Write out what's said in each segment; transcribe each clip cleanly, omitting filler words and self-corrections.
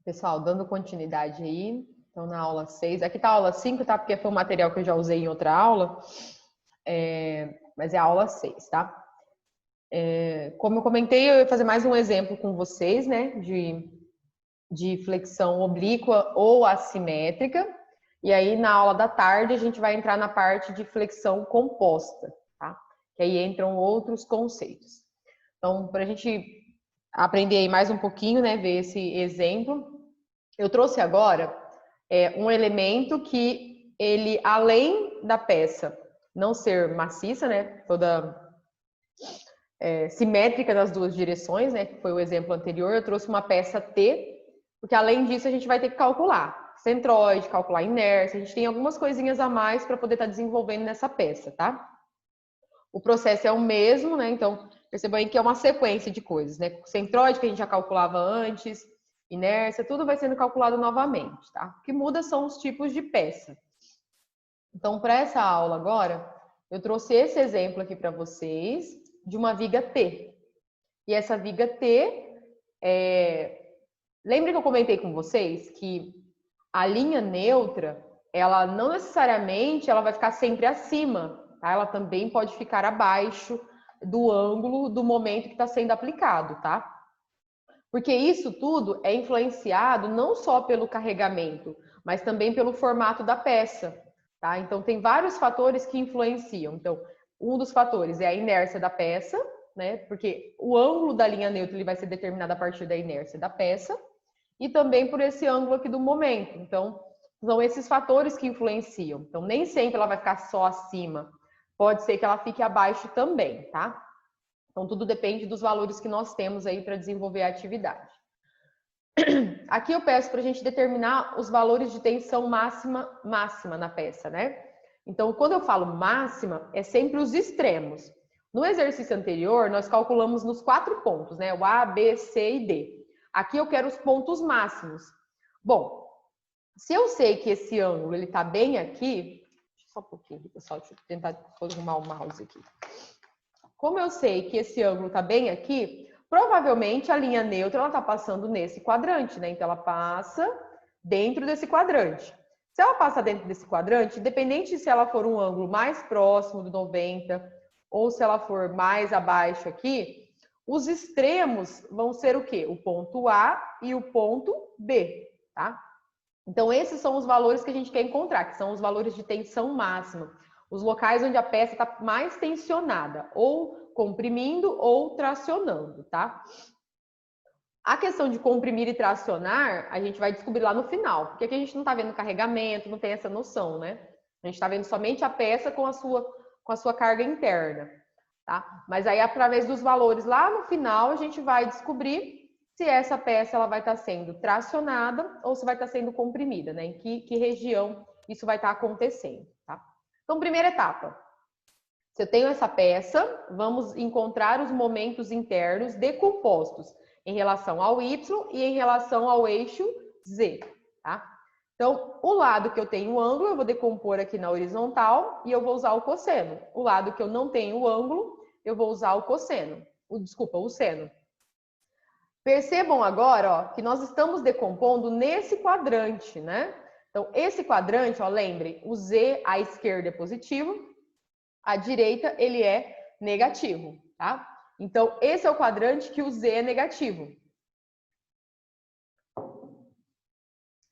Pessoal, dando continuidade aí, então na aula 6, aqui tá a aula 5, tá? Porque foi um material que eu já usei em outra aula, mas é a aula 6, tá? Como eu comentei, eu ia fazer mais um exemplo com vocês, né, de flexão oblíqua ou assimétrica, e aí na aula da tarde a gente vai entrar na parte de flexão composta, tá? Que aí entram outros conceitos. Então, para a gente aprender aí mais um pouquinho, né, ver esse exemplo, eu trouxe agora um elemento que ele, além da peça não ser maciça, né, toda simétrica nas duas direções, né, que foi o exemplo anterior, eu trouxe uma peça T, porque além disso a gente vai ter que calcular centroide, calcular inércia, a gente tem algumas coisinhas a mais para poder estar desenvolvendo nessa peça, tá? O processo é o mesmo, né, então percebam aí que é uma sequência de coisas, né, centroide que a gente já calculava antes, inércia, tudo vai sendo calculado novamente, tá? O que muda são os tipos de peça. Então, para essa aula agora, eu trouxe esse exemplo aqui para vocês de uma viga T. E essa viga T, lembra que eu comentei com vocês que a linha neutra, ela não necessariamente ela vai ficar sempre acima, tá? Ela também pode ficar abaixo do ângulo do momento que está sendo aplicado, tá? Porque isso tudo é influenciado não só pelo carregamento, mas também pelo formato da peça, tá? Então, tem vários fatores que influenciam. Então, um dos fatores é a inércia da peça, né? Porque o ângulo da linha neutra ele vai ser determinado a partir da inércia da peça e também por esse ângulo aqui do momento. Então, são esses fatores que influenciam. Então, nem sempre ela vai ficar só acima. Pode ser que ela fique abaixo também, tá? Então, tudo depende dos valores que nós temos aí para desenvolver a atividade. Aqui eu peço para a gente determinar os valores de tensão máxima na peça, né? Então, quando eu falo máxima, é sempre os extremos. No exercício anterior, nós calculamos nos 4 pontos, né? O A, B, C e D. Aqui eu quero os pontos máximos. Bom, se eu sei que esse ângulo ele está bem aqui, só um pouquinho, pessoal, deixa eu tentar arrumar o mouse aqui. Como eu sei que esse ângulo está bem aqui, provavelmente a linha neutra ela está passando nesse quadrante, né? Então ela passa dentro desse quadrante. Se ela passa dentro desse quadrante, independente se ela for um ângulo mais próximo do 90 ou se ela for mais abaixo aqui, os extremos vão ser o quê? O ponto A e o ponto B, tá? Então esses são os valores que a gente quer encontrar, que são os valores de tensão máxima. Os locais onde a peça está mais tensionada, ou comprimindo ou tracionando, tá? A questão de comprimir e tracionar, a gente vai descobrir lá no final, porque aqui a gente não está vendo carregamento, não tem essa noção, né? A gente está vendo somente a peça com a sua carga interna, tá? Mas aí, através dos valores lá no final, a gente vai descobrir se essa peça ela vai estar sendo tracionada ou se vai estar sendo comprimida, né? Em que região isso vai estar acontecendo, tá? Então, primeira etapa. Se eu tenho essa peça, vamos encontrar os momentos internos decompostos em relação ao Y e em relação ao eixo Z, tá? Então, o lado que eu tenho ângulo, eu vou decompor aqui na horizontal e eu vou usar o cosseno. O lado que eu não tenho ângulo, eu vou usar o cosseno. O seno. Percebam agora, ó, que nós estamos decompondo nesse quadrante, né? Então, esse quadrante, ó, lembrem, o Z à esquerda é positivo, à direita ele é negativo, tá? Então, esse é o quadrante que o Z é negativo.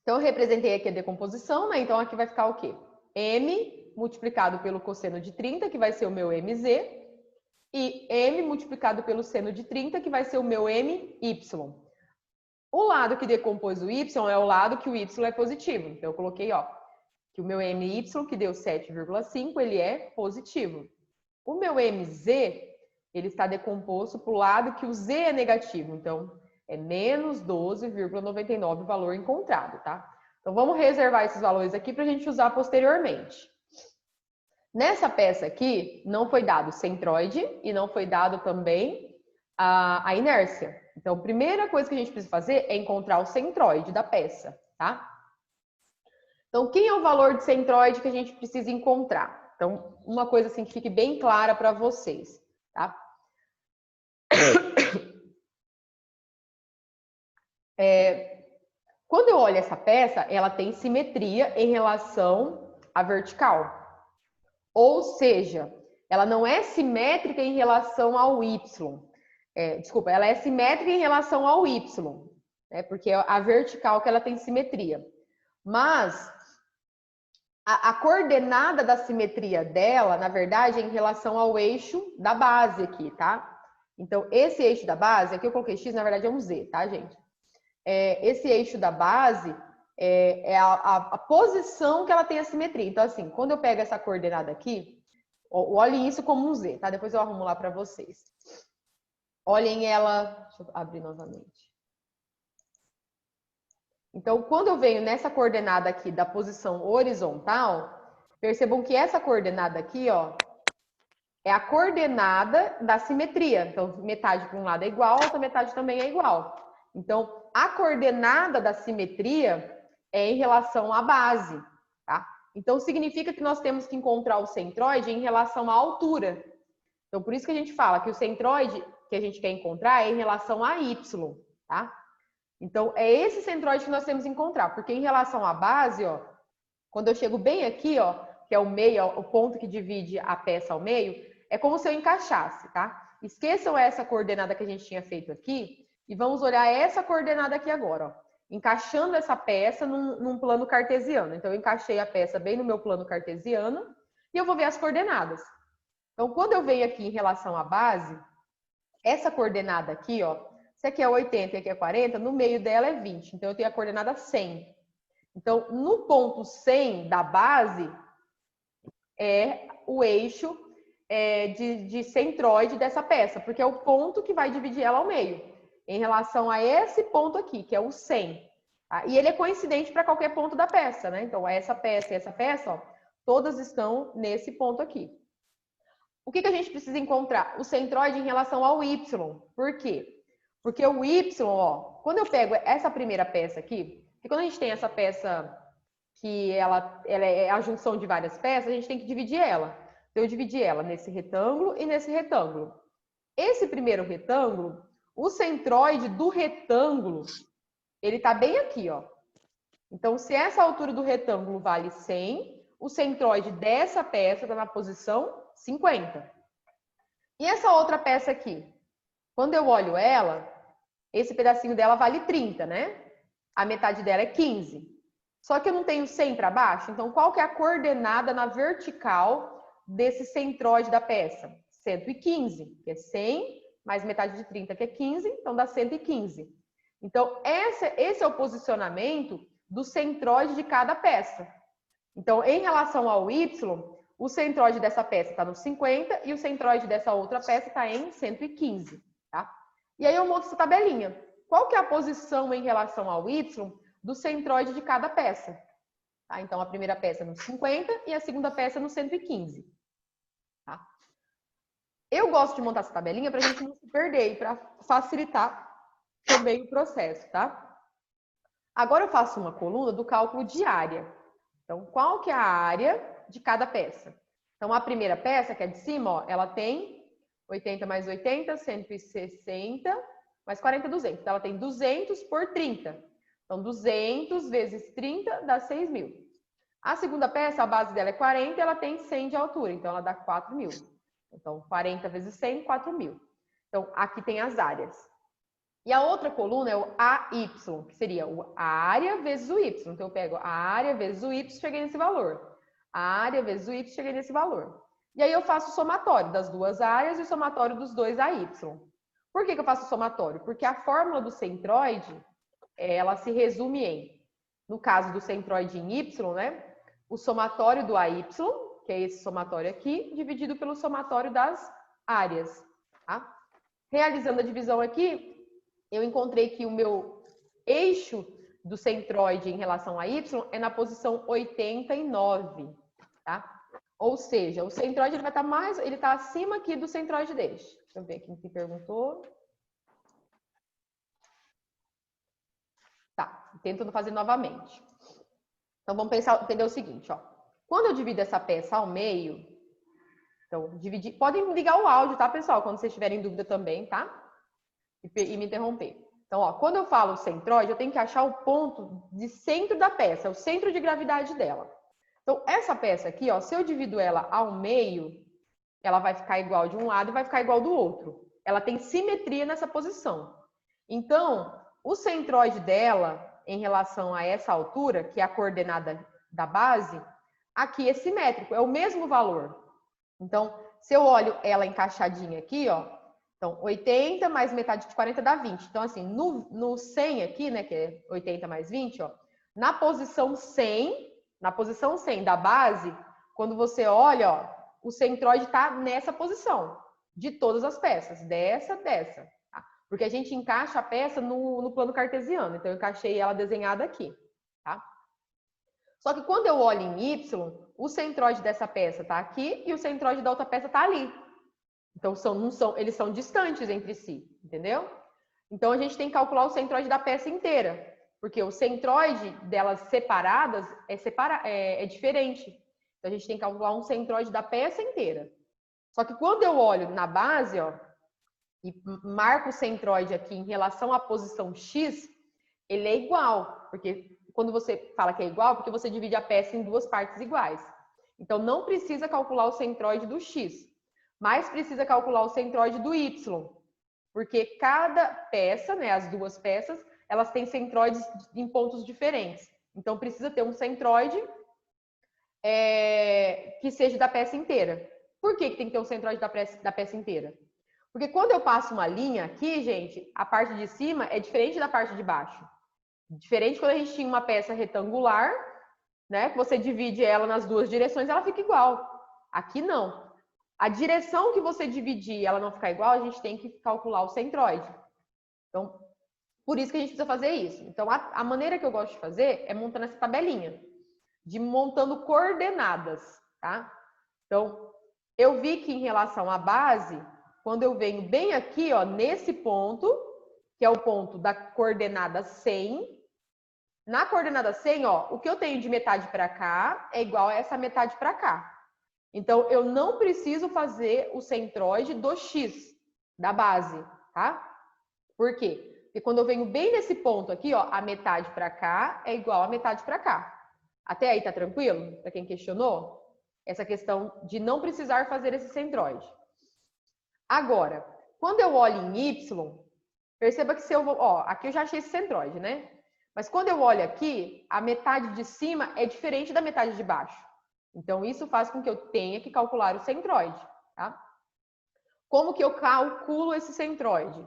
Então, eu representei aqui a decomposição, né? Então, aqui vai ficar o quê? M multiplicado pelo cosseno de 30, que vai ser o meu MZ, e M multiplicado pelo seno de 30, que vai ser o meu MY. O lado que decompôs o Y é o lado que o Y é positivo. Então, eu coloquei, ó, que o meu MY, que deu 7,5, ele é positivo. O meu MZ, ele está decomposto para o lado que o Z é negativo. Então, é menos 12,99 o valor encontrado, tá? Então, vamos reservar esses valores aqui para a gente usar posteriormente. Nessa peça aqui, não foi dado centroide e não foi dado também a inércia. Então, a primeira coisa que a gente precisa fazer é encontrar o centroide da peça, tá? Então, quem é o valor de centroide que a gente precisa encontrar? Então, uma coisa assim que fique bem clara para vocês, tá? Quando eu olho essa peça, ela tem simetria em relação à vertical. Ou seja, ela não é simétrica em relação ao Y. Desculpa, ela é simétrica em relação ao Y, né? Porque é a vertical que ela tem simetria. Mas a coordenada da simetria dela, na verdade, é em relação ao eixo da base aqui, tá? Então, esse eixo da base, aqui eu coloquei X, na verdade é um Z, tá, gente? Esse eixo da base é a posição que ela tem a simetria. Então, assim, quando eu pego essa coordenada aqui, olhem isso como um Z, tá? Depois eu arrumo lá para vocês. Olhem ela... Deixa eu abrir novamente. Então, quando eu venho nessa coordenada aqui da posição horizontal, percebam que essa coordenada aqui, ó, é a coordenada da simetria. Então, metade para um lado é igual, a outra metade também é igual. Então, a coordenada da simetria é em relação à base, tá? Então, significa que nós temos que encontrar o centroide em relação à altura. Então, por isso que a gente fala que o centroide que a gente quer encontrar é em relação a Y, tá? Então, é esse centroide que nós temos que encontrar, porque em relação à base, ó, quando eu chego bem aqui, ó, que é o meio, ó, o ponto que divide a peça ao meio, é como se eu encaixasse, tá? Esqueçam essa coordenada que a gente tinha feito aqui e vamos olhar essa coordenada aqui agora, ó, encaixando essa peça num plano cartesiano. Então, eu encaixei a peça bem no meu plano cartesiano e eu vou ver as coordenadas. Então, quando eu venho aqui em relação à base, essa coordenada aqui, ó, se aqui é 80 e aqui é 40, no meio dela é 20. Então, eu tenho a coordenada 100. Então, no ponto 100 da base, é o eixo de centroide dessa peça, porque é o ponto que vai dividir ela ao meio, em relação a esse ponto aqui, que é o 100. Tá? E ele é coincidente para qualquer ponto da peça, né? Então, essa peça e essa peça, ó, todas estão nesse ponto aqui. O que a gente precisa encontrar? O centroide em relação ao Y. Por quê? Porque o Y, ó, quando eu pego essa primeira peça aqui, porque quando a gente tem essa peça que ela é a junção de várias peças, a gente tem que dividir ela. Então, eu dividi ela nesse retângulo e nesse retângulo. Esse primeiro retângulo, o centroide do retângulo, ele tá bem aqui, ó. Então, se essa altura do retângulo vale 100, o centroide dessa peça está na posição 50. E essa outra peça aqui? Quando eu olho ela, esse pedacinho dela vale 30, né? A metade dela é 15. Só que eu não tenho 100 para baixo, então qual que é a coordenada na vertical desse centroide da peça? 115, que é 100, mais metade de 30, que é 15, então dá 115. Então, esse é o posicionamento do centroide de cada peça. Então, em relação ao Y, o centroide dessa peça está no 50 e o centroide dessa outra peça está em 115, tá? E aí eu monto essa tabelinha. Qual que é a posição em relação ao Y do centroide de cada peça? Tá? Então, a primeira peça no 50 e a segunda peça no 115. Tá? Eu gosto de montar essa tabelinha para a gente não se perder e para facilitar também o processo, tá? Agora eu faço uma coluna do cálculo de área. Então, qual que é a área de cada peça? Então, a primeira peça, que é de cima, ó, ela tem 80 mais 80, 160, mais 40, 200. Então, ela tem 200 por 30. Então, 200 vezes 30 dá 6.000. A segunda peça, a base dela é 40 e ela tem 100 de altura. Então, ela dá 4.000. Então, 40 vezes 100, 4.000. Então, aqui tem as áreas. E a outra coluna é o AY, que seria a área vezes o Y. Então, eu pego a área vezes o Y, cheguei nesse valor. A área vezes o Y, cheguei nesse valor. E aí eu faço o somatório das duas áreas e o somatório dos dois AY. Por que eu faço o somatório? Porque a fórmula do centroide, ela se resume em, no caso do centroide em Y, né? O somatório do AY, que é esse somatório aqui, dividido pelo somatório das áreas. Tá? Realizando a divisão aqui, eu encontrei que o meu eixo do centroide em relação a Y é na posição 89, tá? Ou seja, o centroide ele vai estar ele está acima aqui do centroide deste. Deixa eu ver quem se perguntou. Tá, tentando fazer novamente. Então vamos entender o seguinte, ó. Quando eu divido essa peça ao meio, então podem ligar o áudio, tá, pessoal? Quando vocês tiverem dúvida também, tá? E me interromper. Então, ó, quando eu falo centroide, eu tenho que achar o ponto de centro da peça, o centro de gravidade dela. Então, essa peça aqui, ó, se eu divido ela ao meio, ela vai ficar igual de um lado e vai ficar igual do outro. Ela tem simetria nessa posição. Então, o centroide dela, em relação a essa altura, que é a coordenada da base, aqui é simétrico, é o mesmo valor. Então, se eu olho ela encaixadinha aqui, ó, então 80 mais metade de 40 dá 20. Então, assim, no 100 aqui, né, que é 80 mais 20, ó, na posição 100 da base, quando você olha, ó, o centroide está nessa posição, de todas as peças, dessa. Tá? Porque a gente encaixa a peça no plano cartesiano, então eu encaixei ela desenhada aqui. Tá? Só que quando eu olho em Y, o centroide dessa peça está aqui e o centroide da outra peça está ali. Então, eles são distantes entre si, entendeu? Então, a gente tem que calcular o centroide da peça inteira, porque o centroide delas separadas é diferente. Então, a gente tem que calcular um centroide da peça inteira. Só que quando eu olho na base, ó, e marco o centroide aqui em relação à posição X, ele é igual, porque quando você fala que é igual, porque você divide a peça em duas partes iguais. Então, não precisa calcular o centroide do X, mas precisa calcular o centroide do Y, porque cada peça, né, as duas peças, elas têm centroides em pontos diferentes. Então, precisa ter um centroide que seja da peça inteira. Por que tem que ter um centroide da peça inteira? Porque quando eu passo uma linha aqui, gente, a parte de cima é diferente da parte de baixo. Diferente quando a gente tinha uma peça retangular, né, que você divide ela nas duas direções, ela fica igual. Aqui não. A direção que você dividir e ela não ficar igual, a gente tem que calcular o centroide. Então, por isso que a gente precisa fazer isso. Então, a maneira que eu gosto de fazer é montando essa tabelinha, de montando coordenadas, tá? Então, eu vi que em relação à base, quando eu venho bem aqui, ó, nesse ponto, que é o ponto da coordenada 100, na coordenada 100, ó, o que eu tenho de metade para cá é igual a essa metade para cá. Então, eu não preciso fazer o centroide do X, da base, tá? Por quê? Porque quando eu venho bem nesse ponto aqui, ó, a metade para cá é igual a metade para cá. Até aí tá tranquilo? Para quem questionou? Essa questão de não precisar fazer esse centroide. Agora, quando eu olho em Y, perceba que se eu vou... Ó, aqui eu já achei esse centroide, né? Mas quando eu olho aqui, a metade de cima é diferente da metade de baixo. Então, isso faz com que eu tenha que calcular o centroide, tá? Como que eu calculo esse centroide?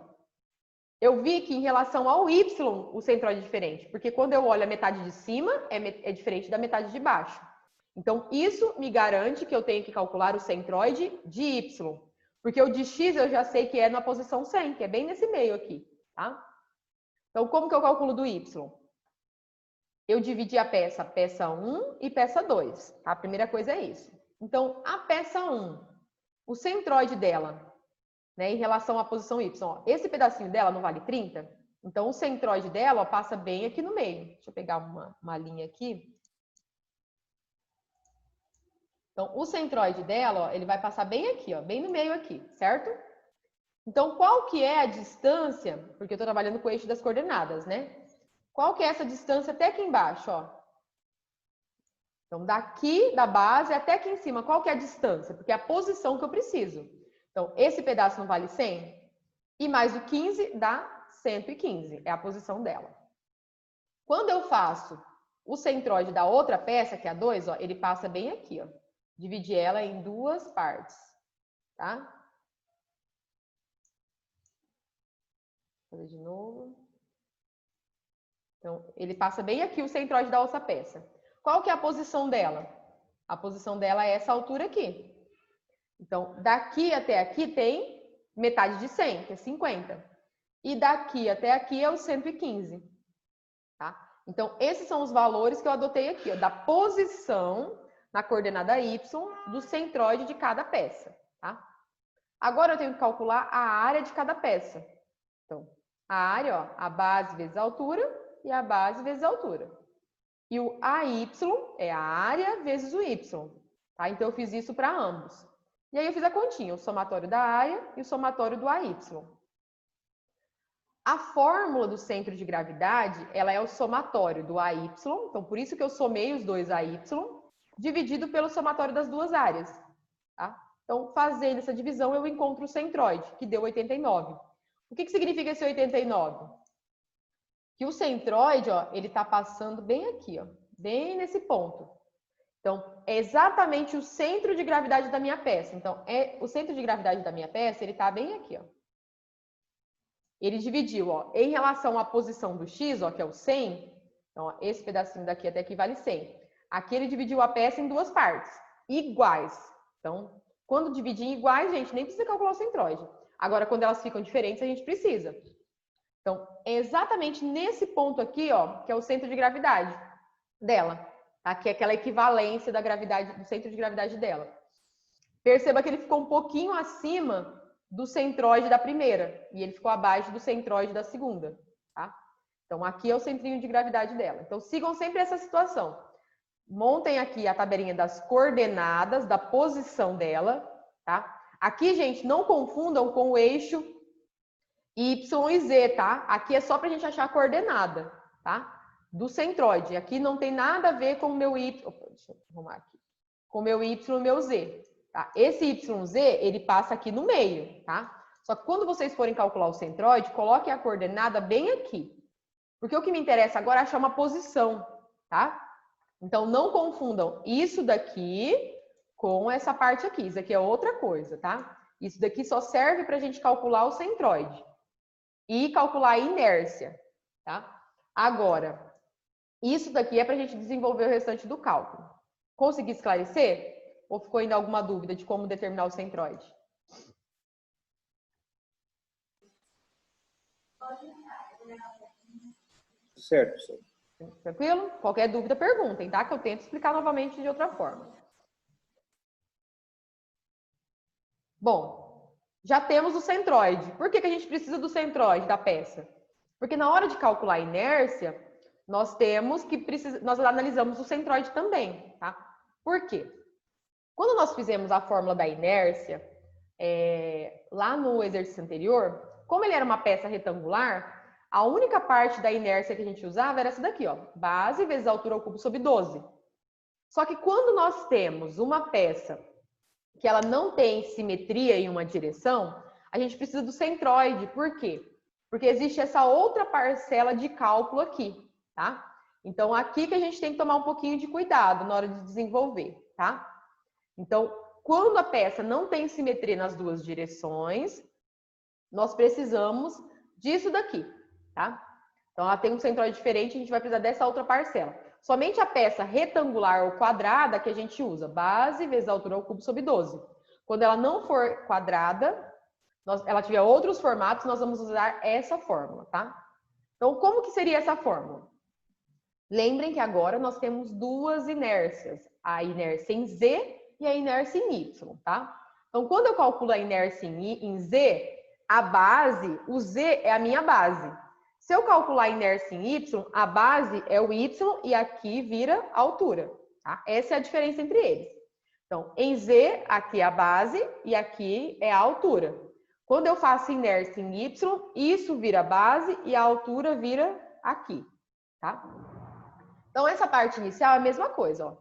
Eu vi que em relação ao Y, o centroide é diferente, porque quando eu olho a metade de cima, é diferente da metade de baixo. Então, isso me garante que eu tenho que calcular o centroide de Y, porque o de X eu já sei que é na posição 100, que é bem nesse meio aqui, tá? Então, como que eu calculo do Y? Eu dividi a peça 1 e peça 2. Tá? A primeira coisa é isso. Então, a peça 1, o centroide dela, né, em relação à posição Y, ó, esse pedacinho dela não vale 30? Então, o centroide dela ó, passa bem aqui no meio. Deixa eu pegar uma linha aqui. Então, o centroide dela, ó, ele vai passar bem aqui, ó, bem no meio aqui, certo? Então, qual que é a distância? Porque eu estou trabalhando com o eixo das coordenadas, né? Qual que é essa distância até aqui embaixo, ó? Então, daqui da base até aqui em cima, qual que é a distância? Porque é a posição que eu preciso. Então, esse pedaço não vale 100? E mais o 15 dá 115, é a posição dela. Quando eu faço o centroide da outra peça, que é a 2, ó, ele passa bem aqui, ó. Dividi ela em duas partes, tá? Vou fazer de novo. Então, ele passa bem aqui o centroide da outra peça. Qual que é a posição dela? A posição dela é essa altura aqui. Então, daqui até aqui tem metade de 100, que é 50. E daqui até aqui é o 115. Tá? Então, esses são os valores que eu adotei aqui, ó, da posição na coordenada Y do centroide de cada peça. Tá? Agora, eu tenho que calcular a área de cada peça. Então, a área, ó, a base vezes a altura e a base vezes a altura. E o AY é a área vezes o Y. Tá? Então, eu fiz isso para ambos. E aí, eu fiz a continha, o somatório da área e o somatório do AY. A fórmula do centro de gravidade, ela é o somatório do AY, então por isso que eu somei os dois AY, dividido pelo somatório das duas áreas. Tá? Então, fazendo essa divisão, eu encontro o centroide, que deu 89. O que significa esse 89? Que o centroide, ó, ele está passando bem aqui, ó, bem nesse ponto. Então, é exatamente o centro de gravidade da minha peça. Então, o centro de gravidade da minha peça, ele está bem aqui, ó. Ele dividiu, ó, em relação à posição do x, ó, que é o 100, então, ó, esse pedacinho daqui até aqui vale 100. Aqui ele dividiu a peça em duas partes, iguais. Então, quando dividir em iguais, gente, nem precisa calcular o centroide. Agora, quando elas ficam diferentes, a gente precisa. Então, é exatamente nesse ponto aqui, ó, que é o centro de gravidade dela. Tá? Que é aquela equivalência da gravidade, do centro de gravidade dela. Perceba que ele ficou um pouquinho acima do centroide da primeira e ele ficou abaixo do centroide da segunda, tá? Então, aqui é o centrinho de gravidade dela. Então, sigam sempre essa situação. Montem aqui a tabelinha das coordenadas, da posição dela, tá? Aqui, gente, não confundam com o eixo Y e Z, tá? Aqui é só pra gente achar a coordenada, tá? Do centroide. Aqui não tem nada a ver com o meu Y. Opa, deixa eu arrumar aqui. Com o meu Y e o meu Z. Tá? Esse YZ, ele passa aqui no meio, tá? Só que quando vocês forem calcular o centroide, coloquem a coordenada bem aqui. Porque o que me interessa agora é achar uma posição, tá? Então, não confundam isso daqui com essa parte aqui. Isso aqui é outra coisa, tá? Isso daqui só serve para a gente calcular o centroide e calcular a inércia, tá? Agora, isso daqui é para a gente desenvolver o restante do cálculo. Consegui esclarecer? Ou ficou ainda alguma dúvida de como determinar o centroide? Certo, certo. Tranquilo? Qualquer dúvida, perguntem, tá? Que eu tento explicar novamente de outra forma. Bom, já temos o centroide. Por que a gente precisa do centroide da peça? Porque na hora de calcular a inércia, nós analisamos o centroide também, tá? Por quê? Quando nós fizemos a fórmula da inércia, lá no exercício anterior, como ele era uma peça retangular, a única parte da inércia que a gente usava era essa daqui, ó, base vezes a altura ao cubo sobre 12. Só que quando nós temos uma peça que ela não tem simetria em uma direção, a gente precisa do centroide. Por quê? Porque existe essa outra parcela de cálculo aqui, tá? Então, aqui que a gente tem que tomar um pouquinho de cuidado na hora de desenvolver, tá? Então, quando a peça não tem simetria nas duas direções, nós precisamos disso daqui, tá? Então, ela tem um centroide diferente, a gente vai precisar dessa outra parcela. Somente a peça retangular ou quadrada que a gente usa, base vezes a altura ao cubo sobre 12. Quando ela não for quadrada, ela tiver outros formatos, nós vamos usar essa fórmula, tá? Então, como que seria essa fórmula? Lembrem que agora nós temos duas inércias, a inércia em Z e a inércia em Y, tá? Então, quando eu calculo a inércia em Z, a base, o Z é a minha base. Se eu calcular a inércia em Y, a base é o Y e aqui vira a altura, tá? Essa é a diferença entre eles. Então, em Z, aqui é a base e aqui é a altura. Quando eu faço inércia em Y, isso vira a base e a altura vira aqui, tá? Então, essa parte inicial é a mesma coisa, ó.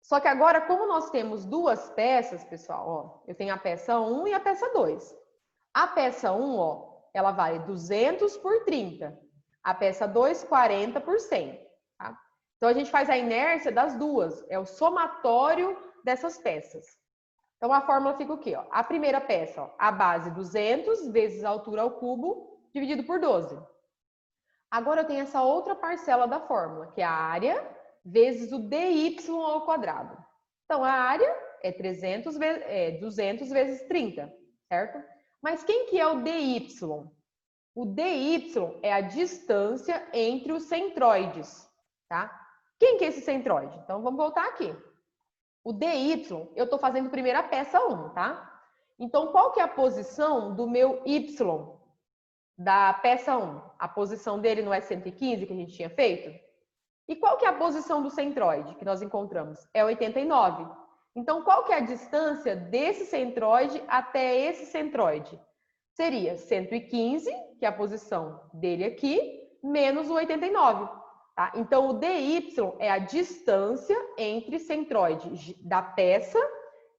Só que agora, como nós temos duas peças, pessoal, ó, eu tenho a peça 1 e a peça 2. A peça 1, ó, ela vale 200 por 30. A peça 2, 40 por 100. Tá? Então, a gente faz a inércia das duas. É o somatório dessas peças. Então, a fórmula fica o quê? Ó? A primeira peça, ó, a base 200 vezes a altura ao cubo, dividido por 12. Agora, eu tenho essa outra parcela da fórmula, que é a área vezes o dy ao quadrado. Então, a área é 200 vezes 30, certo? Mas quem que é o dy? O dy é a distância entre os centroides, tá? Quem que é esse centroide? Então, vamos voltar aqui. O dy, eu estou fazendo primeiro a peça 1, tá? Então, qual que é a posição do meu y da peça 1? A posição dele não é 115 que a gente tinha feito? E qual que é a posição do centroide que nós encontramos? É 89. Então, qual que é a distância desse centroide até esse centroide? seria 115, que é a posição dele aqui, menos o 89. Tá? Então, o DY é a distância entre centroide da peça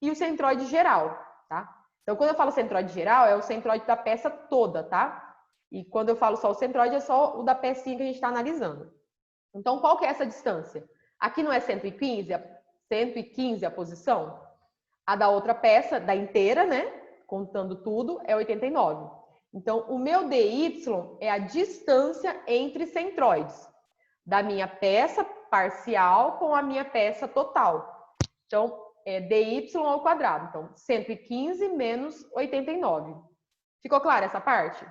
e o centroide geral. Tá? Então, quando eu falo centroide geral, é o centroide da peça toda, tá? E quando eu falo só o centroide, é só o da pecinha que a gente está analisando. Então, qual que é essa distância? Aqui não é 115 a posição? A da outra peça, da inteira, né? Contando tudo, é 89. Então, o meu DY é a distância entre centroides da minha peça parcial com a minha peça total. Então, é dy ao quadrado. Então, 115 menos 89. Ficou clara essa parte?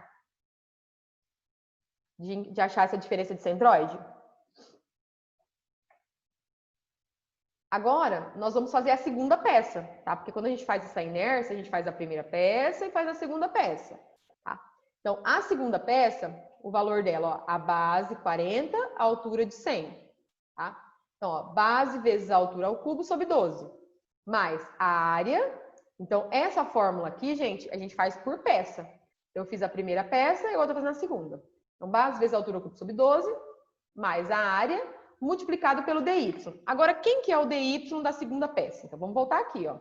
De achar essa diferença de centroide? Agora, nós vamos fazer a segunda peça, tá? Porque quando a gente faz essa inércia, a gente faz a primeira peça e faz a segunda peça, tá? Então, a segunda peça, o valor dela, ó, a base 40, a altura de 100, tá? Então, ó, base vezes a altura ao cubo sobre 12, mais a área. Então, essa fórmula aqui, gente, a gente faz por peça. Eu fiz a primeira peça e a outra fazendo a segunda. Então, base vezes a altura ao cubo sobre 12, mais a área, multiplicado pelo dy. Agora, quem que é o dy da segunda peça? Então, vamos voltar aqui, ó.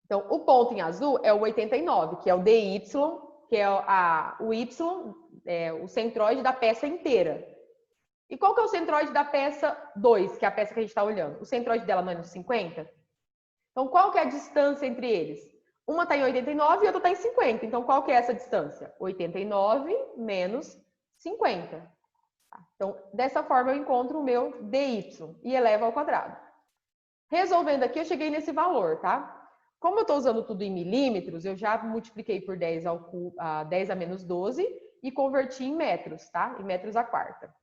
Então, o ponto em azul é o 89, que é o dy, que é o y, o centroide da peça inteira. E qual que é o centroide da peça 2, que é a peça que a gente está olhando? O centroide dela não é no 50? Então, qual que é a distância entre eles? Uma está em 89 e outra está em 50. Então, qual que é essa distância? 89 menos 50. Então, dessa forma, eu encontro o meu dy e elevo ao quadrado. Resolvendo aqui, eu cheguei nesse valor, tá? Como eu estou usando tudo em milímetros, eu já multipliquei por 10 a menos 12 e converti em metros, tá? Em metros à quarta.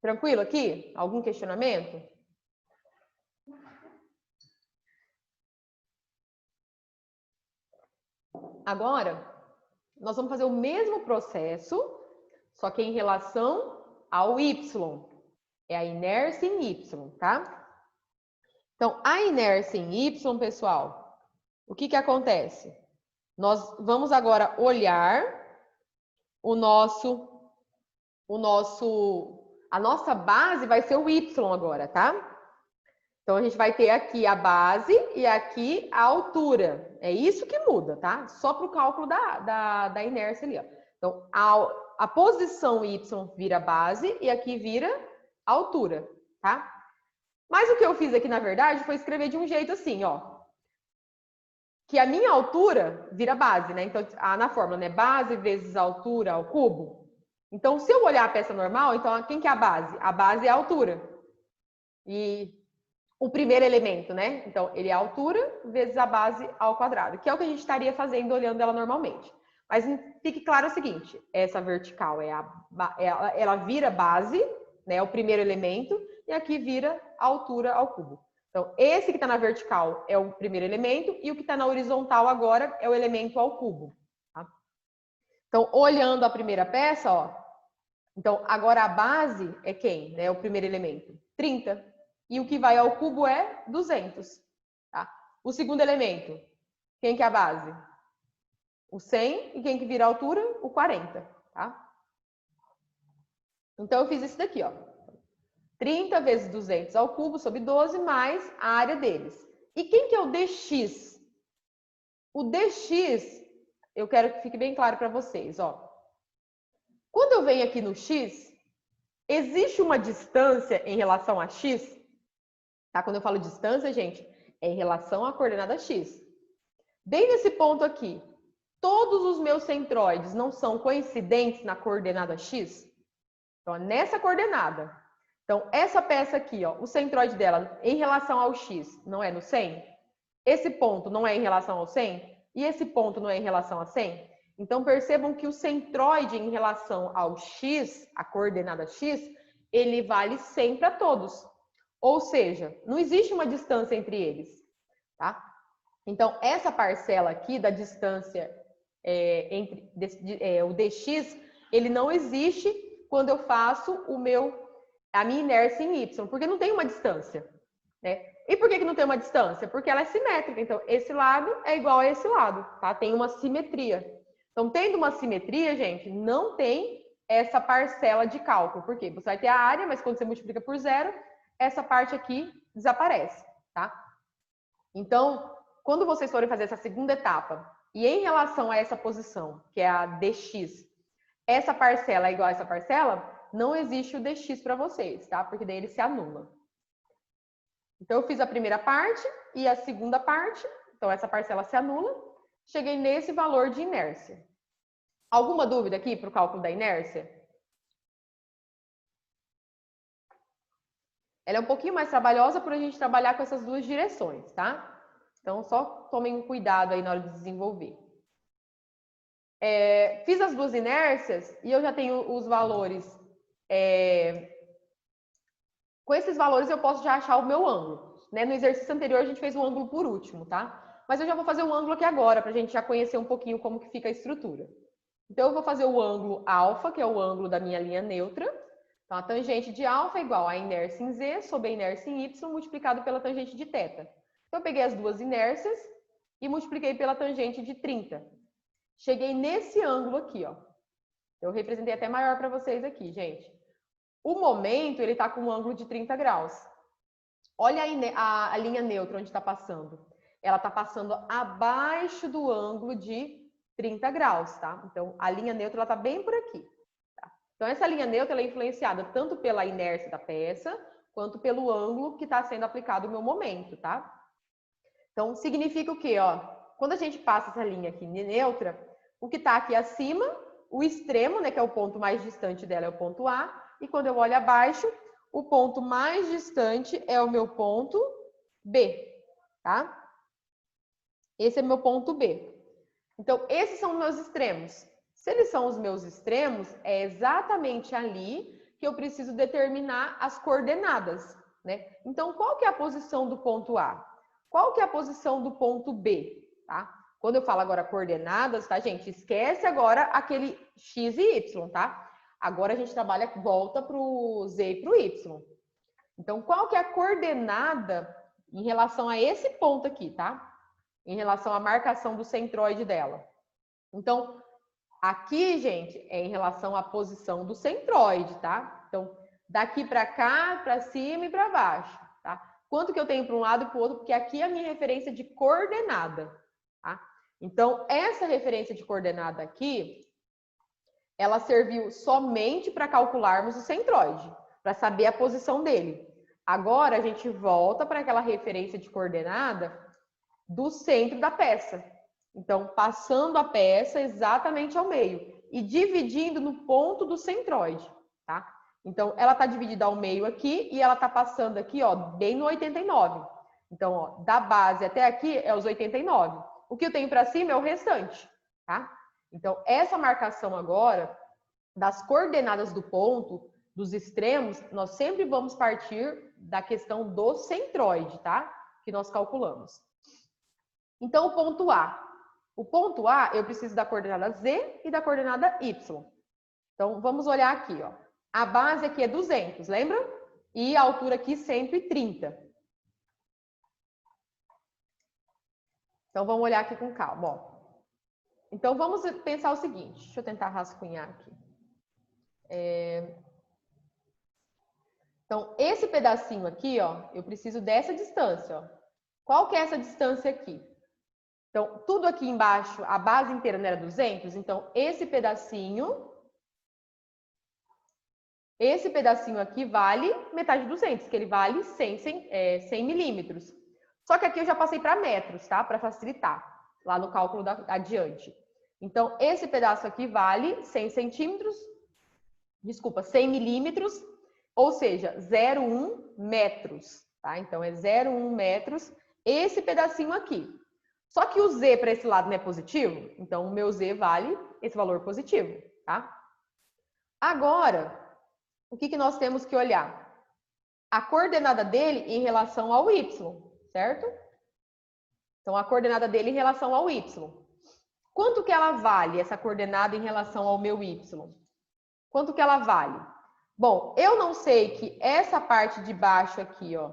Tranquilo aqui? Algum questionamento? Agora, nós vamos fazer o mesmo processo, só que em relação ao y. É a inércia em y, tá? Então, a inércia em y, pessoal, o que que acontece? Nós vamos agora olhar a nossa base vai ser o y agora, tá? Então, a gente vai ter aqui a base e aqui a altura. É isso que muda, tá? Só para o cálculo da inércia ali, ó. Então, a posição y vira base e aqui vira altura, tá? Mas o que eu fiz aqui, na verdade, foi escrever de um jeito assim, ó. Que a minha altura vira base, né? Então, na fórmula, né? Base vezes altura ao cubo. Então, se eu olhar a peça normal, então, quem que é a base? A base é a altura. E o primeiro elemento, né? Então, ele é a altura vezes a base ao quadrado, que é o que a gente estaria fazendo olhando ela normalmente. Mas fique claro o seguinte, essa vertical ela vira base, né? O primeiro elemento, e aqui vira a altura ao cubo. Então, esse que está na vertical é o primeiro elemento, e o que está na horizontal agora é o elemento ao cubo. Tá? Então, olhando a primeira peça, ó. Então, agora a base é quem? Né? O primeiro elemento? 30. E o que vai ao cubo é 200. Tá? O segundo elemento, quem que é a base? O 100. E quem que vira a altura? O 40. Tá? Então, eu fiz isso daqui, ó. 30 vezes 200 ao cubo sobre 12 mais a área deles. E quem que é o dx? O dx, eu quero que fique bem claro para vocês, ó. Quando eu venho aqui no x, existe uma distância em relação a x? Tá? Quando eu falo distância, gente, é em relação à coordenada x. Bem nesse ponto aqui, todos os meus centroides não são coincidentes na coordenada x? Então, nessa coordenada. Então, essa peça aqui, ó, o centroide dela em relação ao x não é no 100? Esse ponto não é em relação ao 100? E esse ponto não é em relação a 100? Então, percebam que o centroide em relação ao x, a coordenada x, ele vale sempre a todos. Ou seja, não existe uma distância entre eles, tá? Então, essa parcela aqui da distância o dx, ele não existe quando eu faço a minha inércia em y, porque não tem uma distância. né? E por que não tem uma distância? Porque ela é simétrica. Então, esse lado é igual a esse lado, tá? Tem uma simetria. Então, tendo uma simetria, gente, não tem essa parcela de cálculo. Por quê? Você vai ter a área, mas quando você multiplica por zero, essa parte aqui desaparece, tá? Então, quando vocês forem fazer essa segunda etapa, e em relação a essa posição, que é a dx, essa parcela é igual a essa parcela, não existe o dx para vocês, tá? Porque daí ele se anula. Então, eu fiz a primeira parte e a segunda parte. Então, essa parcela se anula. Cheguei nesse valor de inércia. Alguma dúvida aqui para o cálculo da inércia? Ela é um pouquinho mais trabalhosa por a gente trabalhar com essas duas direções, tá? Então, só tomem um cuidado aí na hora de desenvolver. Fiz as duas inércias e eu já tenho os valores. Com esses valores, eu posso já achar o meu ângulo. Né? No exercício anterior, a gente fez o ângulo por último, tá? Mas eu já vou fazer o ângulo aqui agora, para a gente já conhecer um pouquinho como que fica a estrutura. Então, eu vou fazer o ângulo alfa, que é o ângulo da minha linha neutra. Então, a tangente de alfa é igual a inércia em z sobre a inércia em y multiplicado pela tangente de θ. Então, eu peguei as duas inércias e multipliquei pela tangente de 30. Cheguei nesse ângulo aqui, ó. Eu representei até maior para vocês aqui, gente. O momento, ele está com um ângulo de 30 graus. Olha aí a linha neutra onde está passando. Ela está passando abaixo do ângulo de 30 graus, tá? Então, a linha neutra está bem por aqui. Tá? Então, essa linha neutra ela é influenciada tanto pela inércia da peça, quanto pelo ângulo que está sendo aplicado o meu momento, tá? Então, significa o quê? Ó? Quando a gente passa essa linha aqui neutra, o que está aqui acima, o extremo, né, que é o ponto mais distante dela, é o ponto A, e quando eu olho abaixo, o ponto mais distante é o meu ponto B, tá? Esse é meu ponto B. Então, esses são meus extremos. Se eles são os meus extremos, é exatamente ali que eu preciso determinar as coordenadas, né? Então, qual que é a posição do ponto A? Qual que é a posição do ponto B, tá? Quando eu falo agora coordenadas, tá, gente? Esquece agora aquele x e y, tá? Agora a gente trabalha, volta para o z e para o y. Então, qual que é a coordenada em relação a esse ponto aqui, tá? Em relação à marcação do centroide dela. Então, aqui, gente, é em relação à posição do centroide, tá? Então, daqui para cá, para cima e para baixo, tá? Quanto que eu tenho para um lado e para o outro? Porque aqui é a minha referência de coordenada, tá? Então, essa referência de coordenada aqui, ela serviu somente para calcularmos o centroide, para saber a posição dele. Agora, a gente volta para aquela referência de coordenada do centro da peça. Então, passando a peça exatamente ao meio e dividindo no ponto do centroide, tá? Então, ela está dividida ao meio aqui e ela está passando aqui, ó, bem no 89. Então, ó, da base até aqui é os 89. O que eu tenho para cima é o restante, tá? Então, essa marcação agora das coordenadas do ponto, dos extremos, nós sempre vamos partir da questão do centroide, tá? Que nós calculamos. Então, o ponto A. O ponto A, eu preciso da coordenada Z e da coordenada Y. Então, vamos olhar aqui, ó. A base aqui é 200, lembra? E a altura aqui 130. Então, vamos olhar aqui com calma, ó. Então, vamos pensar o seguinte. Deixa eu tentar rascunhar aqui. Então, esse pedacinho aqui, ó, eu preciso dessa distância, ó. Qual que é essa distância aqui? Então, tudo aqui embaixo, a base inteira não era 200? Então, esse pedacinho aqui vale metade de 200, que ele vale 100 milímetros. Só que aqui eu já passei para metros, tá? Para facilitar, lá no cálculo adiante. Então, esse pedaço aqui vale 100 centímetros, desculpa, 100 milímetros, ou seja, 0,1 metros, tá? Então, é 0,1 metros esse pedacinho aqui. Só que o Z para esse lado não é positivo, então o meu Z vale esse valor positivo, tá? Agora, o que nós temos que olhar? A coordenada dele em relação ao Y, certo? Então, a coordenada dele em relação ao Y. Quanto que ela vale, essa coordenada em relação ao meu Y? Quanto que ela vale? Bom, eu não sei que essa parte de baixo aqui, ó,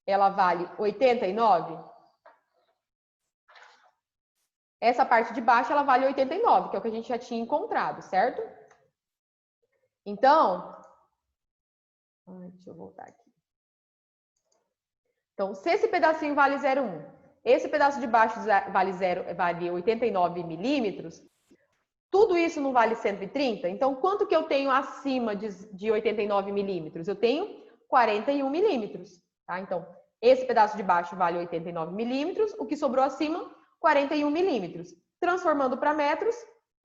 ela vale 89? Essa parte de baixo, ela vale 89, que é o que a gente já tinha encontrado, certo? Então, deixa eu voltar aqui. Então, se esse pedacinho vale 0,1, esse pedaço de baixo vale 89 milímetros, tudo isso não vale 130? Então, quanto que eu tenho acima de 89 milímetros? Eu tenho 41 milímetros, tá? Então, esse pedaço de baixo vale 89 milímetros, o que sobrou acima, 41 milímetros. Transformando para metros,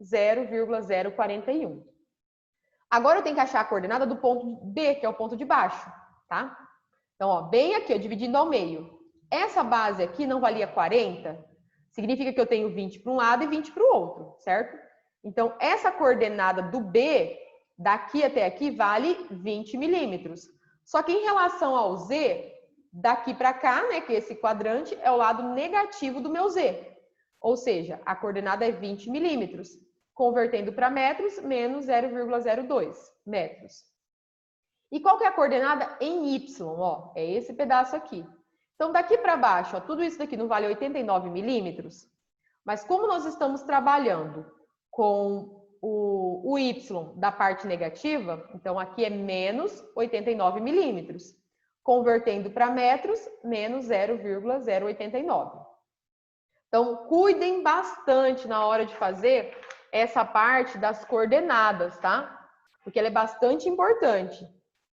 0,041. Agora eu tenho que achar a coordenada do ponto B, que é o ponto de baixo, tá? Então, ó, bem aqui, ó, dividindo ao meio. Essa base aqui não valia 40? Significa que eu tenho 20 para um lado e 20 para o outro, certo? Então, essa coordenada do B, daqui até aqui, vale 20 milímetros. Só que em relação ao Z, daqui para cá, né, que esse quadrante é o lado negativo do meu Z. Ou seja, a coordenada é 20 milímetros. Convertendo para metros, menos 0,02 metros. E qual que é a coordenada em Y? Ó, é esse pedaço aqui. Então, daqui para baixo, ó, tudo isso daqui não vale 89 milímetros, mas como nós estamos trabalhando com o Y da parte negativa, então aqui é menos 89 milímetros. Convertendo para metros, menos 0,089. Então, cuidem bastante na hora de fazer essa parte das coordenadas, tá? Porque ela é bastante importante.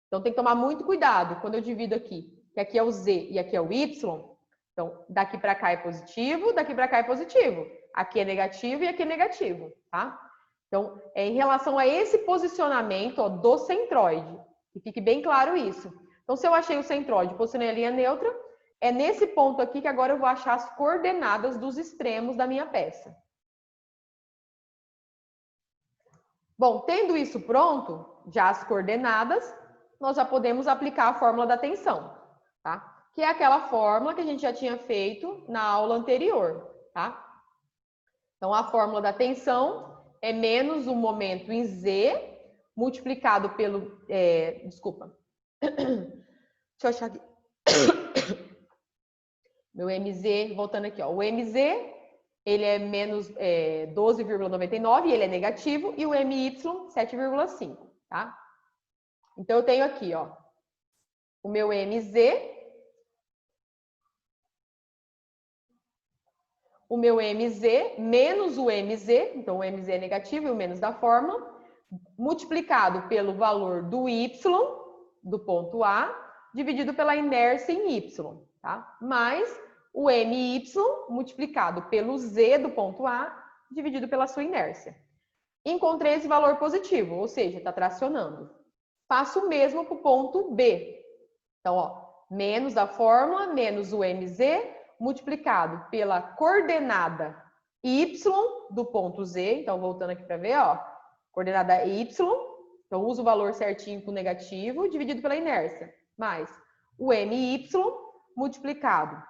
Então, tem que tomar muito cuidado quando eu divido aqui, que aqui é o Z e aqui é o Y. Então, daqui para cá é positivo, daqui para cá é positivo. Aqui é negativo e aqui é negativo, tá? Então, é em relação a esse posicionamento, ó, do centroide. Que fique bem claro isso. Então, se eu achei o centroide, posicionei a linha neutra, é nesse ponto aqui que agora eu vou achar as coordenadas dos extremos da minha peça. Bom, tendo isso pronto, já as coordenadas, nós já podemos aplicar a fórmula da tensão, tá? Que é aquela fórmula que a gente já tinha feito na aula anterior, tá? Então, a fórmula da tensão é menos o momento em Z multiplicado pelo... desculpa. Deixa eu achar aqui. Meu MZ, voltando aqui, ó. O MZ, ele é menos 12,99 e ele é negativo. E o MY, 7,5, tá? Então, eu tenho aqui, ó, o meu MZ, o meu MZ menos o MZ, então o MZ é negativo e o menos da fórmula, multiplicado pelo valor do Y, do ponto A, dividido pela inércia em Y, tá? Mais o MY multiplicado pelo Z do ponto A, dividido pela sua inércia. Encontrei esse valor positivo, ou seja, está tracionando. Faço o mesmo para o ponto B. Então, ó, menos a fórmula, menos o MZ, multiplicado pela coordenada Y do ponto Z. Então, voltando aqui para ver, ó, coordenada Y. Então, uso o valor certinho com o negativo, dividido pela inércia. Mais o MY multiplicado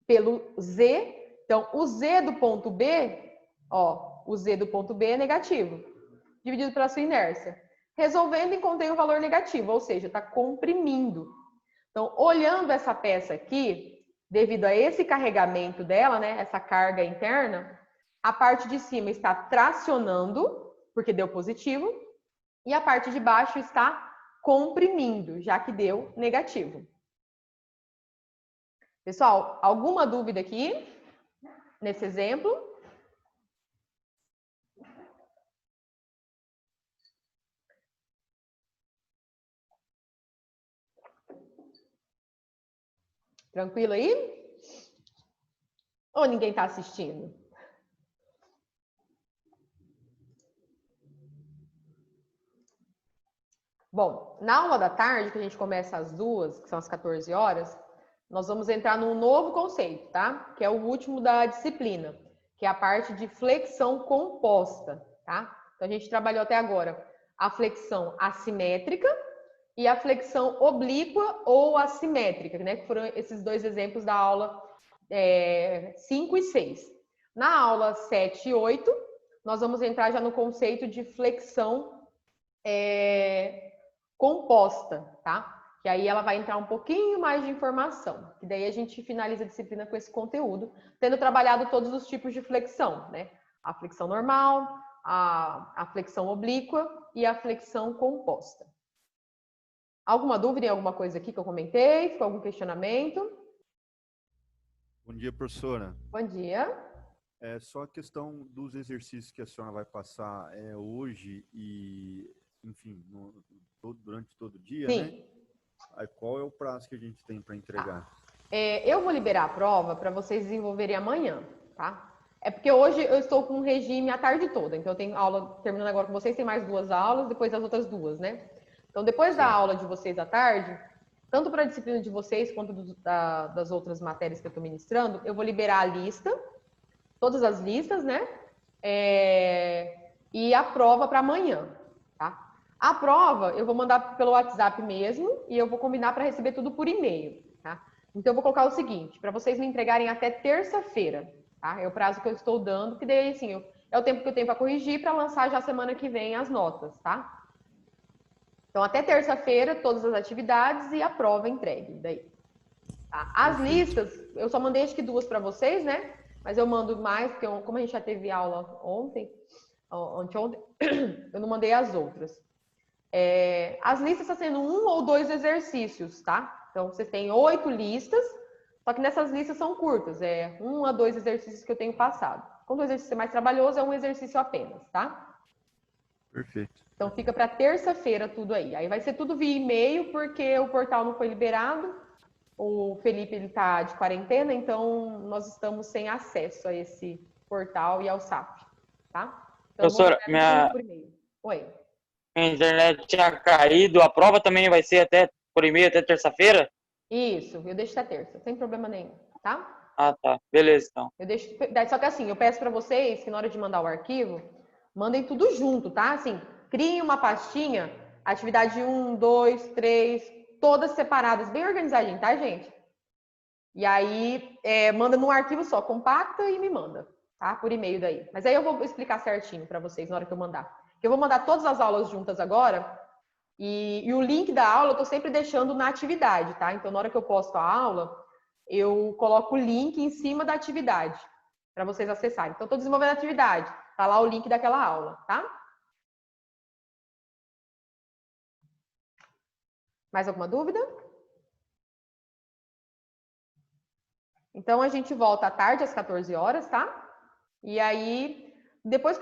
pelo Z. Então, o Z do ponto B, ó, o Z do ponto B é negativo, dividido pela sua inércia. Resolvendo, encontrei um valor negativo, ou seja, está comprimindo. Então, olhando essa peça aqui, devido a esse carregamento dela, né, essa carga interna, a parte de cima está tracionando, porque deu positivo, e a parte de baixo está comprimindo, já que deu negativo. Pessoal, alguma dúvida aqui nesse exemplo? Tranquilo aí? Ou ninguém está assistindo? Bom, na aula da tarde, que a gente começa às 2, que são as 14 horas, nós vamos entrar num novo conceito, tá? Que é o último da disciplina, que é a parte de flexão composta, tá? Então, a gente trabalhou até agora a flexão assimétrica e a flexão oblíqua ou assimétrica, né? Que foram esses dois exemplos da aula 5 e 6. Na aula 7 e 8, nós vamos entrar já no conceito de flexão composta, tá? Que aí ela vai entrar um pouquinho mais de informação. E daí a gente finaliza a disciplina com esse conteúdo, tendo trabalhado todos os tipos de flexão, né? A flexão normal, a flexão oblíqua e a flexão composta. Alguma dúvida em alguma coisa aqui que eu comentei? Ficou algum questionamento? Bom dia, professora. Bom dia. É só a questão dos exercícios que a senhora vai passar hoje e, enfim, durante todo o dia, Sim. né? Aí qual é o prazo que a gente tem para entregar? Eu vou liberar a prova para vocês desenvolverem amanhã, tá? É porque hoje eu estou com um regime a tarde toda, então eu tenho aula terminando agora com vocês, tem mais 2 aulas, depois as outras 2, né? Então depois da aula de vocês à tarde, tanto para a disciplina de vocês quanto das outras matérias que eu estou ministrando, eu vou liberar a lista, todas as listas, né? E a prova para amanhã, tá? A prova eu vou mandar pelo WhatsApp mesmo e eu vou combinar para receber tudo por e-mail, tá? Então eu vou colocar o seguinte, para vocês me entregarem até terça-feira, tá? É o prazo que eu estou dando, que daí assim, é o tempo que eu tenho para corrigir para lançar já semana que vem as notas, tá? Então até terça-feira todas as atividades e a prova entregue daí. Tá? As listas, eu só mandei acho que 2 para vocês, né? Mas eu mando mais, porque como a gente já teve aula ontem, anteontem, eu não mandei as outras. As listas estão sendo 1 ou 2 exercícios, tá? Então, vocês têm 8 listas, só que nessas listas são curtas, 1 a 2 exercícios que eu tenho passado. Quando o exercício é mais trabalhoso, é um exercício apenas, tá? Perfeito. Então, fica para terça-feira tudo aí. Aí vai ser tudo via e-mail, porque o portal não foi liberado. O Felipe, ele tá de quarentena, então nós estamos sem acesso a esse portal e ao SAP, tá? Então, eu vou Professora, mandar tudo por e-mail. Oi. minha internet tinha caído. A prova também vai ser até por e-mail até terça-feira? Isso, eu deixo até terça, sem problema nenhum, tá? Ah, tá. Beleza, então. Eu deixo, só que assim, eu peço para vocês que na hora de mandar o arquivo, mandem tudo junto, tá? Assim, criem uma pastinha, atividade 1, 2, 3, todas separadas, bem organizadinho, tá, gente? E aí, manda num arquivo só, compacta e me manda, tá? Por e-mail daí. Mas aí eu vou explicar certinho para vocês na hora que eu mandar. Eu vou mandar todas as aulas juntas agora, e o link da aula eu tô sempre deixando na atividade, tá? Então, na hora que eu posto a aula, eu coloco o link em cima da atividade para vocês acessarem. Então, estou desenvolvendo a atividade, tá lá o link daquela aula, tá? Mais alguma dúvida? Então, a gente volta à tarde, às 14 horas, tá? E aí, depois